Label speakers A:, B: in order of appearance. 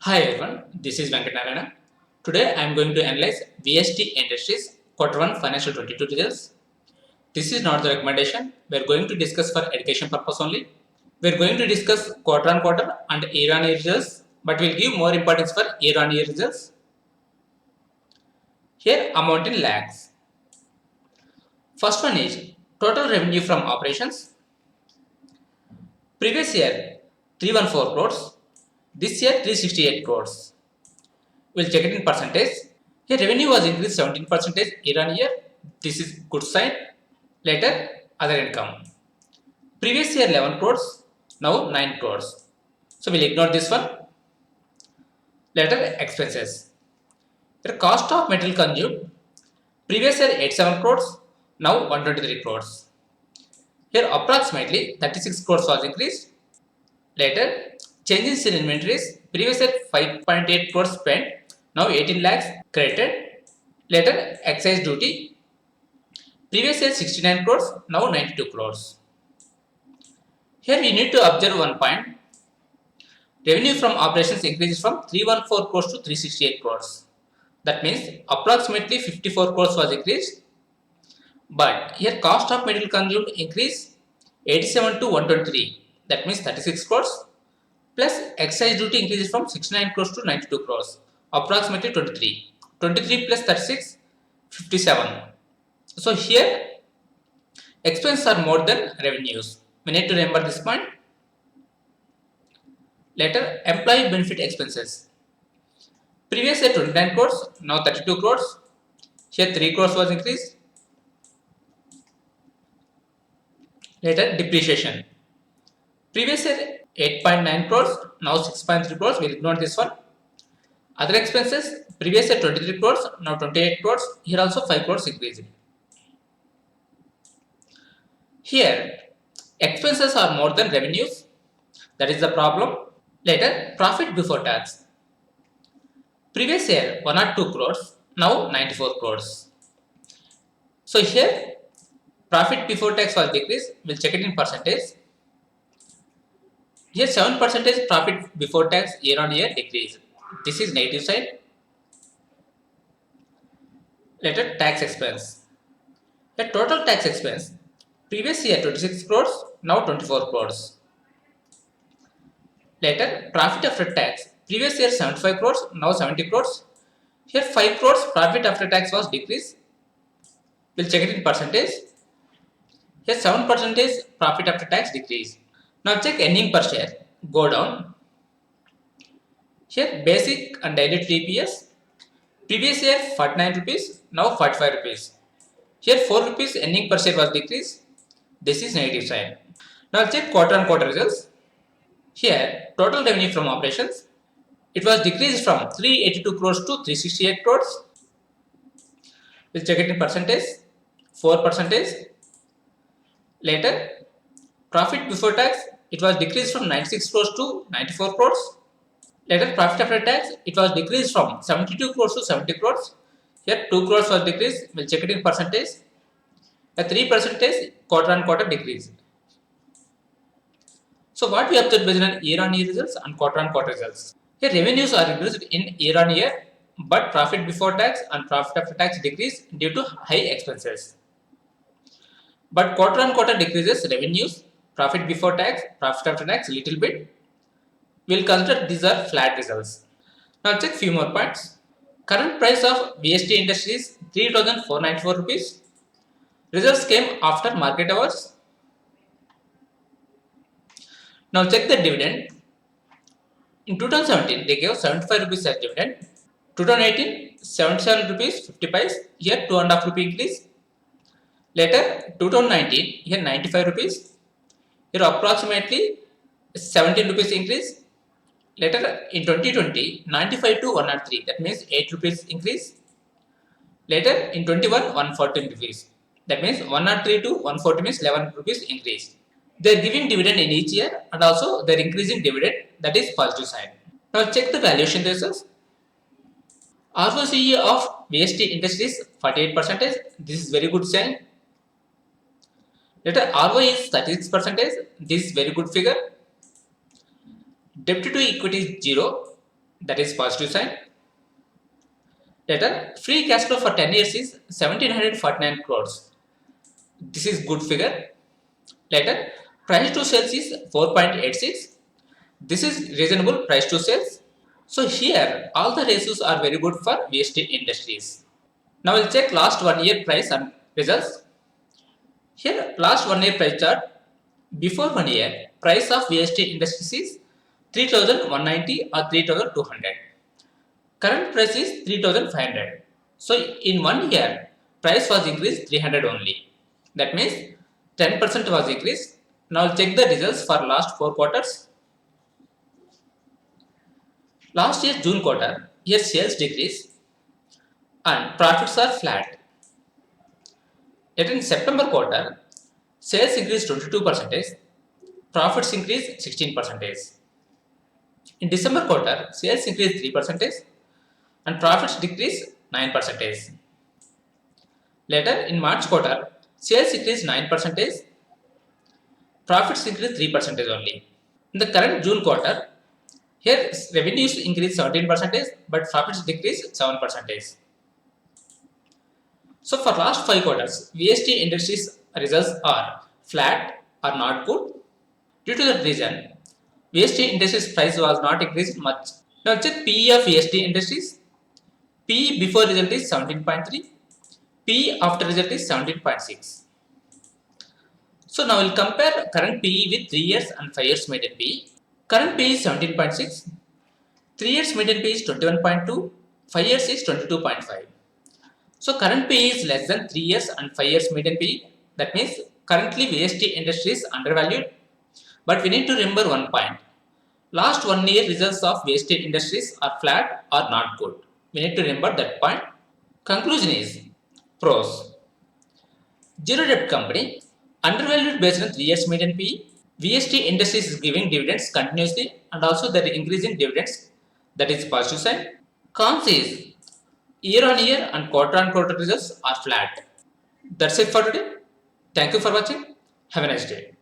A: Hi everyone, this is Venkatarana. Today I am going to analyze VST Industries Quarter 1 Financial 22 results. This is not the recommendation. We are going to discuss for education purpose only. We are going to discuss quarter on quarter and year on year results, but we will give more importance for year on year results. Here amount in lakhs. First one is total revenue from operations. Previous year 314 crores. This year 368 crores. We'll check it in percentage. Here revenue was increased 17% year on year. This is good sign. Later, other income. Previous year 11 crores, now 9 crores. So we'll ignore this one. Later, expenses. The cost of material consumed. Previous year 87 crores, now 123 crores. Here approximately 36 crores was increased. Later, changes in inventories. Previous year 5.8 crores spent, now 18 lakhs credited. Later, excise duty. Previous year 69 crores, now 92 crores. Here we need to observe one point. Revenue from operations increases from 314 crores to 368 crores. That means approximately 54 crores was increased. But here cost of material consumed increase 87 to 123. That means 36 crores. Plus excise duty increases from 69 crores to 92 crores. Approximately 23. 23 plus 36, 57. So here expenses are more than revenues. We need to remember this point. Later, employee benefit expenses. Previous year 29 crores, now 32 crores. Here 3 crores was increased. Later, depreciation. Previous year 8.9 crores, now 6.3 crores. We'll ignore this one. Other expenses, previous year 23 crores, now 28 crores. Here also 5 crores increased. Here, expenses are more than revenues. That is the problem. Later, profit before tax. Previous year 102 crores, now 94 crores. So here profit before tax was decreased. We'll check it in percentage. Here 7% profit before tax year on year decrease. This is negative side. Later tax expense. The total tax expense previous year 26 crores, now 24 crores. Later profit after tax. Previous year 75 crores, now 70 crores. Here 5 crores profit after tax was decreased. We'll check it in percentage. Here 7% profit after tax decrease. Now check earning per share. Go down. Here basic and diluted EPS. Previous year 49 rupees, now 45 rupees. Here 4 rupees earning per share was decreased. This is negative sign. Now check quarter on quarter results. Here total revenue from operations. It was decreased from 382 crores to 368 crores. We'll check it in percentage. 4%. Later, profit before tax, it was decreased from 96 crores to 94 crores. Later, profit after tax, it was decreased from 72 crores to 70 crores. Here, 2 crores was decreased. We'll check it in percentage. A 3% quarter on quarter decrease. So, what we observed based on year results and quarter on quarter results. Here, revenues are increased in year on year, but profit before tax and profit after tax decrease due to high expenses. But quarter on quarter decreases revenues, profit before tax, profit after tax little bit. We'll consider these are flat results. Now check few more points. Current price of VST Industries 3,494 rupees. Results came after market hours. Now check the dividend. In 2017 they gave 75 rupees as dividend. 2018 77 rupees 50 paise. Here 2.5 rupee increase. Later 2019 here 95 rupees. Here approximately 17 rupees increase. Later in 2020 95 to 103, that means 8 rupees increase. Later in 21 114 rupees, that means 103 to 140 means 11 rupees increase. They are giving dividend in each year and also they are increasing dividend, that is positive side. Now check the valuation results. ROCE of VST Industries 48%. This is very good sign. Later ROE is 36%. This is very good figure. Debt to equity is 0. that is positive sign. Later, free cash flow for 10 years is 1749 crores. This is good figure. Later, price to sales is 4.86. This is reasonable price to sales. So here, all the ratios are very good for VST Industries. Now we'll check last 1 year price and results. Here, last 1 year price chart. Before 1 year, price of VST Industries is 3190 or 3200. Current price is 3500. So in 1 year, price was increased 300 only. That means 10% was increased. Now check the results for last 4 quarters. Last year June quarter, here sales decrease and profits are flat. Yet in September quarter, sales increased 22%, profits increased 16%. In December quarter, sales increased 3% and profits decreased 9%. Later in March quarter, sales increased 9%, profits increased 3% only. In the current June quarter, here revenues increased 17%, but profits decreased 7%. So for last 5 quarters, VST Industries results are flat or not good. Due to that reason, VST Industries price was not increased much. Now check PE of VST Industries. PE before result is 17.3. PE after result is 17.6. So now we'll compare current PE with 3 years and 5 years median PE. Current PE is 17.6. 3 years median PE is 21.2. 5 years is 22.5. So current PE is less than 3 years and 5 years median PE. That means currently VST Industry is undervalued. But we need to remember one point. Last 1 year results of VST Industries are flat or not good. We need to remember that point. Conclusion is pros. Zero debt company, undervalued based on 3 years median PE. VST Industries is giving dividends continuously and also they are increasing dividends. That is positive sign. Cons is year on year and quarter on quarter results are flat. That's it for today. Thank you for watching. Have a nice day.